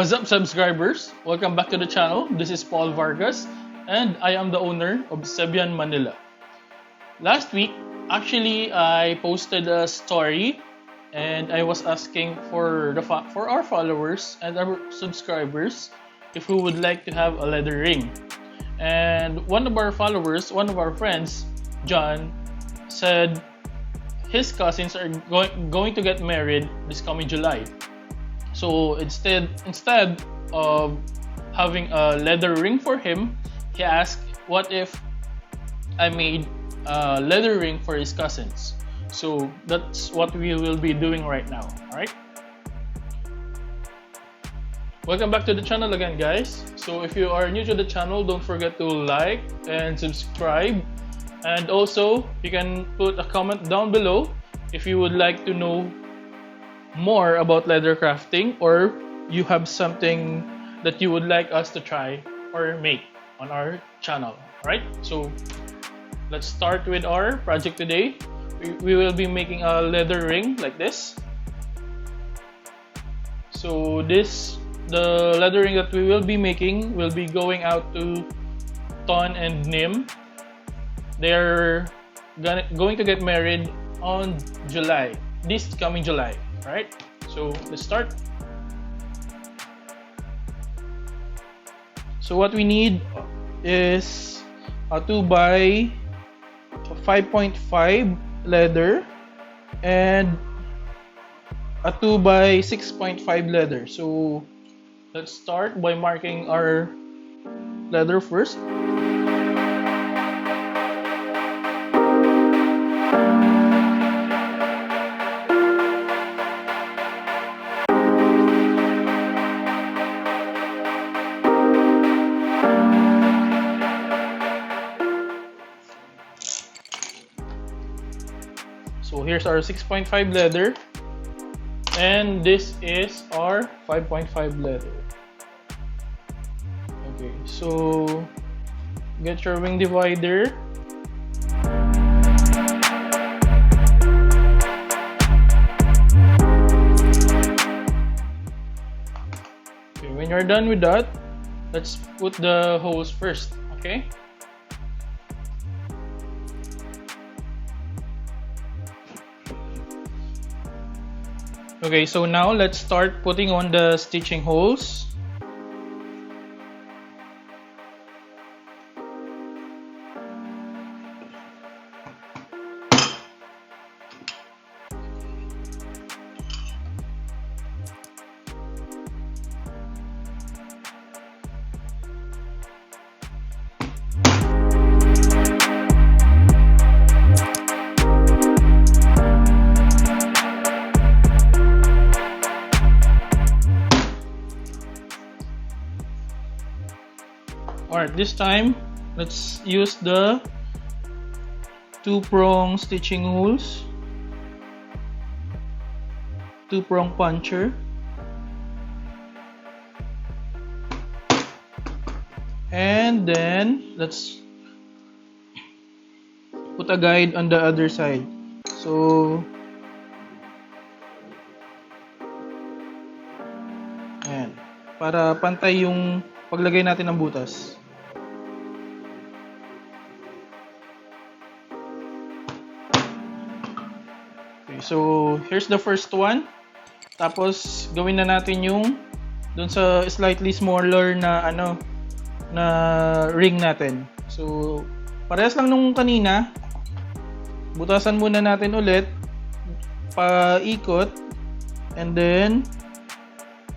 What's up, subscribers? Welcome back to the channel. This is Paul Vargas and I am the owner of zebianmnl. Last week, actually, I posted a story and I was asking for our followers and our subscribers if we would like to have a leather ring. And one of our followers, one of our friends, John, said his cousins are going to get married this coming July. So instead of having a leather ring for him, he asked, what if I made a leather ring for his cousins? So that's what we will be doing right now. Alright? Welcome back to the channel again, guys. So if you are new to the channel, don't forget to like and subscribe. And also, you can put a comment down below if you would like to know more about leather crafting, or you have something that you would like us to try or make on our channel. Right? So let's start with our project today. We will be making a leather ring like this. So the leather ring that we will be making will be going out to Ton and Nim. They're going to get married on July, this coming July. Right, so let's start. So what we need is a 2x 5.5 leather and a 2x 6.5 leather. So let's start by marking our leather first. So here's our 6.5 leather, and this is our 5.5 leather. Okay, so get your wing divider. Okay, when you're done with that, let's put the holes first, okay? Okay, so now let's start putting on the stitching holes. Alright, this time let's use the 2-prong stitching holes, 2-prong puncher, and then let's put a guide on the other side. So ayan, para pantay yung paglagay natin ng butas. So here's the first one. Tapos gawin na natin yung doon sa slightly smaller na na ring natin. So parehas lang nung kanina. Butasan muna natin ulit, paikot, and then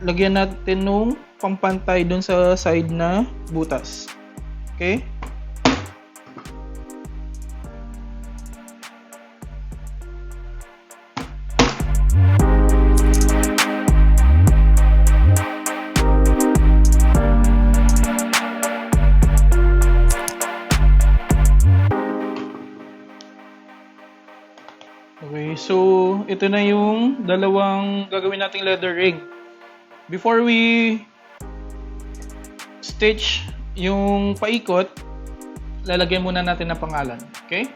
lagyan natin nung pampantay doon sa side na butas. Okay? Okay, so ito na yung dalawang gagawin nating leather ring. Before we stitch yung paikot, lalagyan muna natin ng pangalan. Okay?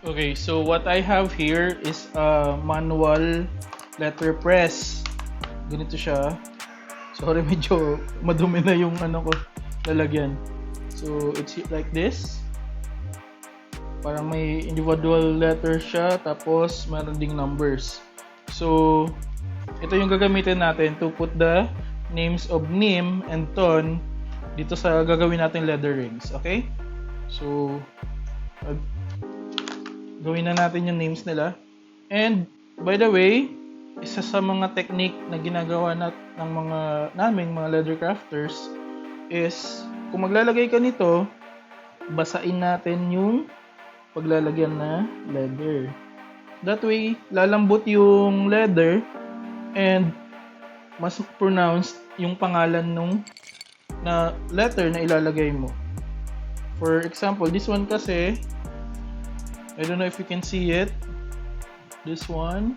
Okay, so what I have here is a manual letter press. ganito siya. Sorry, medyo madumi na yung ano ko lalagyan. So it's like this. Parang may individual letter siya, tapos meron ding numbers. So ito yung gagamitin natin to put the names of Nim and Ton dito sa gagawin natin leather rings. Okay? So gawin na natin yung names nila. And by the way, isa sa mga technique na ginagawa naming mga leather crafters is kung maglalagay ka nito, basain natin yung paglalagyan na leather. That way, lalambot yung leather and mas pronounced yung pangalan nung na letter na ilalagay mo. For example, this one kasi, I don't know if you can see it. This one.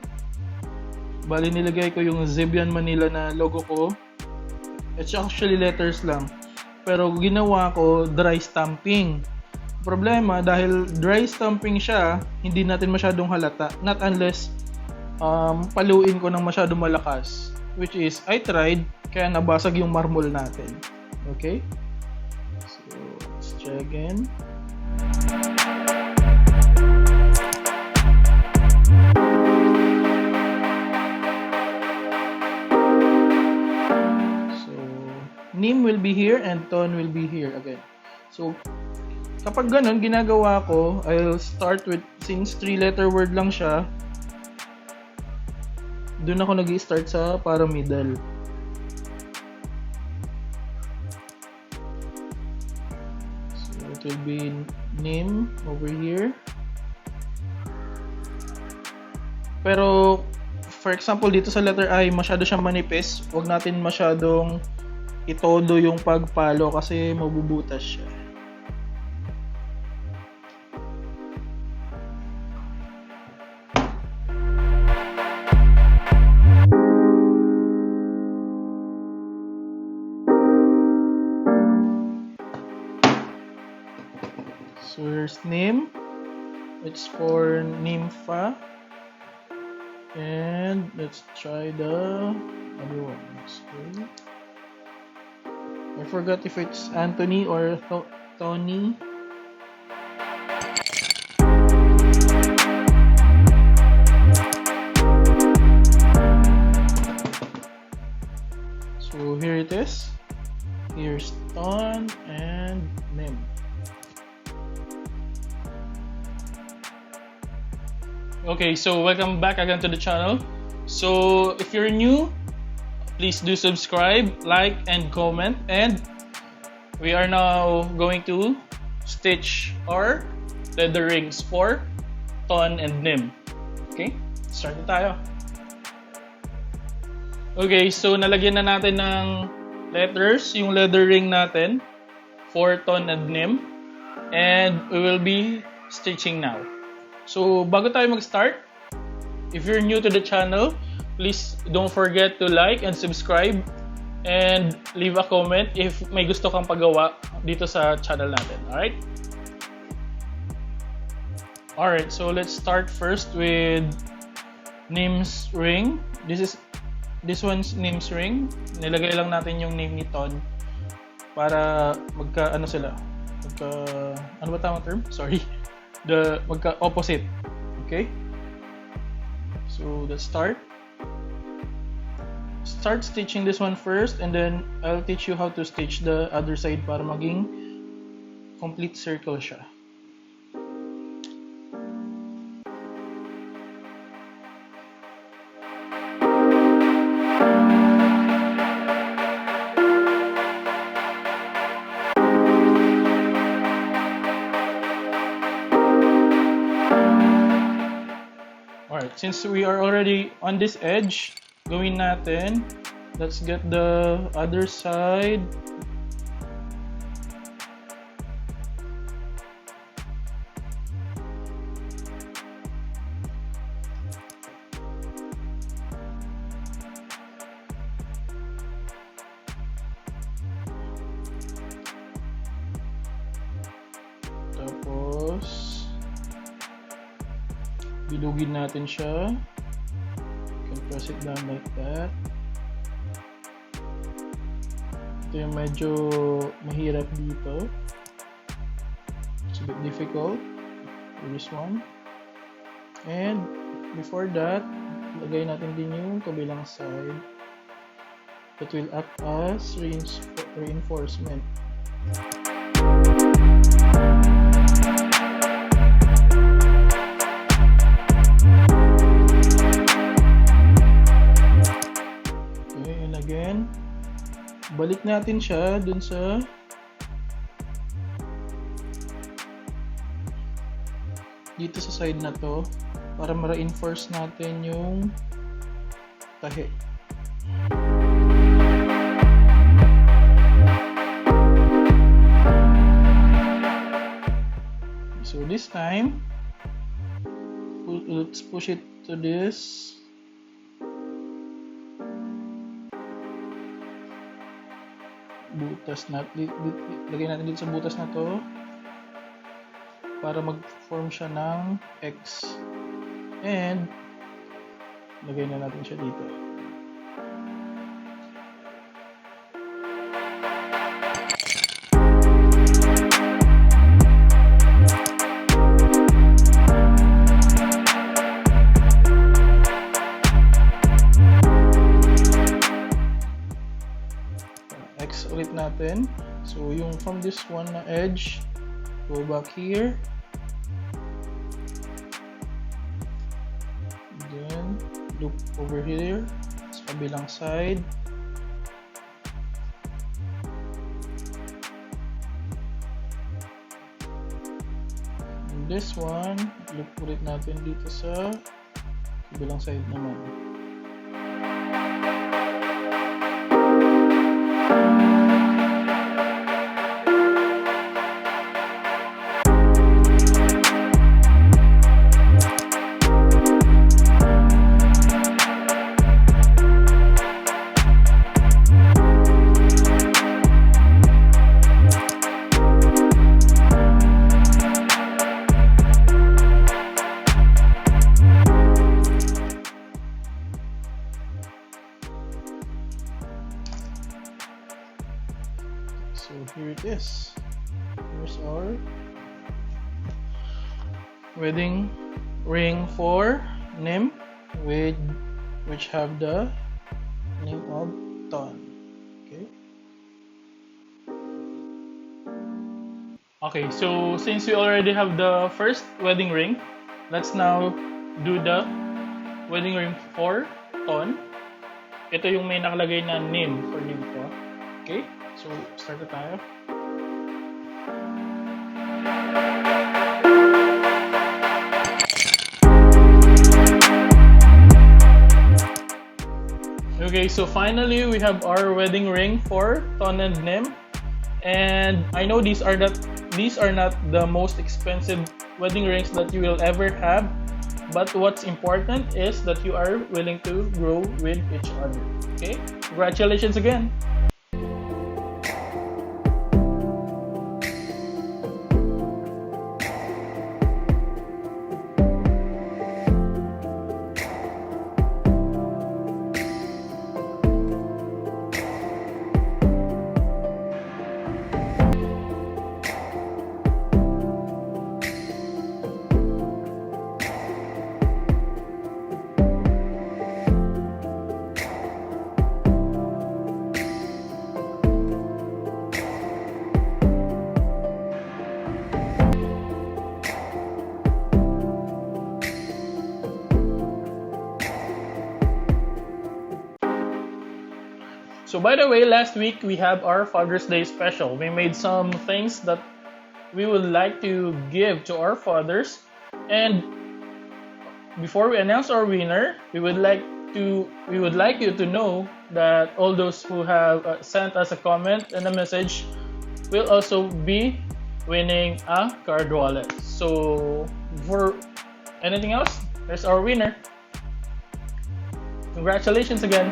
Bali nilagay ko yung zebianmnl na logo ko. It's actually letters lang. Pero ginawa ko dry stamping. Problema, dahil dry stamping siya, hindi natin masyadong halata. Not unless paluin ko ng masyadong malakas. Which is, I tried, kaya nabasag yung marble natin. Okay? So, let's try again. Nim will be here and Ton will be here again. So, kapag ganun, ginagawa ko, I'll start with, since 3-letter word lang siya, doon ako nag-i-start sa para middle. So, it will be Nim over here. Pero, for example, dito sa letter I, masyado siyang manipis. Huwag natin masyadong itodo yung pagpalo kasi mabubutas siya. So here's Nim. It's for Nympha. And let's try the other one. So, I forgot if it's Anthony or Tony. So here it is. Here's Ton and Nim. Okay, so welcome back again to the channel. So if you're new, please do subscribe, like, and comment. And we are now going to stitch our leather rings for Ton and Nim. Okay, start na tayo. Okay, so nalagyan na natin ng letters yung leather ring natin for Ton and Nim. And we will be stitching now. So bago tayo mag-start, if you're new to the channel, please don't forget to like and subscribe and leave a comment if may gusto kang pagawa dito sa channel natin. Alright, so let's start first with Nim's ring. This one's Nim's ring. Nilagay lang natin yung name ni Ton para ano ba tamang term? Sorry. Magka-opposite. Okay? So let's start. Start stitching this one first, and then I'll teach you how to stitch the other side para maging complete circle siya. Alright, since we are already on this edge, gawin natin, let's get the other side. Tapos bilugin natin siya. You can press it down like that. Ito yung medyo mahirap dito. It's a bit difficult for this one. And before that, lagay natin din yung kabilang side that will act as reinforcement. Okay, and again, balik natin siya dun sa dito sa side na to para ma-reinforce natin yung tahi. So this time, let's push it to this. Butas na, lagay natin dito sa butas na to para mag-form siya ng X. And lagay na natin siya dito. X ulit natin. So yung from this one na edge, go back here. Then loop over here sa kabilang side. And this one, loop ulit natin dito sa kabilang side naman. So here it is. Here's our wedding ring for Nim, which have the name of Ton. Okay, so since we already have the first wedding ring, let's now do the wedding ring for Ton. Ito yung may nakalagay na Nim for Nim ko. Okay? So, start na tayo. Okay, so finally we have our wedding ring for Ton and Nim. And I know these are not the most expensive wedding rings that you will ever have, but what's important is that you are willing to grow with each other. Okay? Congratulations again! So by the way, last week we have our Father's Day special. We made some things that we would like to give to our fathers. And before we announce our winner, we would like you to know that all those who have sent us a comment and a message will also be winning a card wallet. So for anything else, there's our winner. Congratulations again.